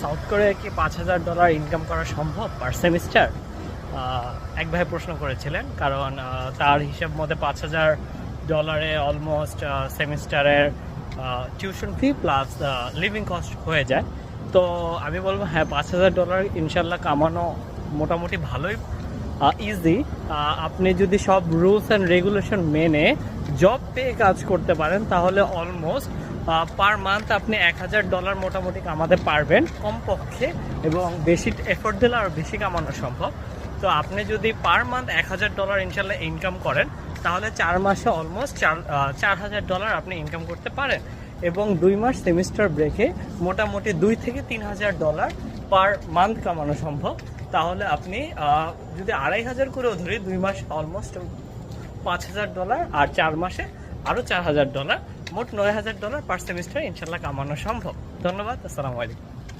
South কোরিয়ায় কি $5,000 income করা সম্ভব পার সেমিস্টার? এক ভাই প্রশ্ন করেছিলেন, কারণ তার হিসাব মতে $5,000 অলমোস্ট সেমিস্টারের tuition fee plus living cost হয়ে যায়। তো আমি বলবো হ্যাঁ, $5,000 ইনশাল্লাহ কামানো মোটামুটি ভালোই ইজি। আপনি যদি সব রুলস অ্যান্ড রেগুলেশন মেনে জব পেয়ে কাজ করতে পারেন তাহলে অলমোস্ট পার মান্থ আপনি $1,000 মোটামুটি কামাতে পারবেন কমপক্ষে, এবং বেশি এফোর্ট দিলে আরও বেশি কামানো সম্ভব। তো আপনি যদি পার মান্থ $1,000 ইনশাল্লাহ ইনকাম করেন তাহলে 4 মাসে অলমোস্ট $4,000 আপনি ইনকাম করতে পারেন, এবং 2 মাস সেমিস্টার ব্রেকে মোটামুটি $2,000 থেকে $3,000 পার মান্থ কামানো সম্ভব। তাহলে আপনি যদি 2,500 করেও ধরি, 2 মাস অলমোস্ট $5,000, আর 4 মাসে আরও $4,000, মোট $9,000 পার সেমিস্টার ইনশাল্লাহ কামানো সম্ভব। ধন্যবাদ, আসসালামু আলাইকুম।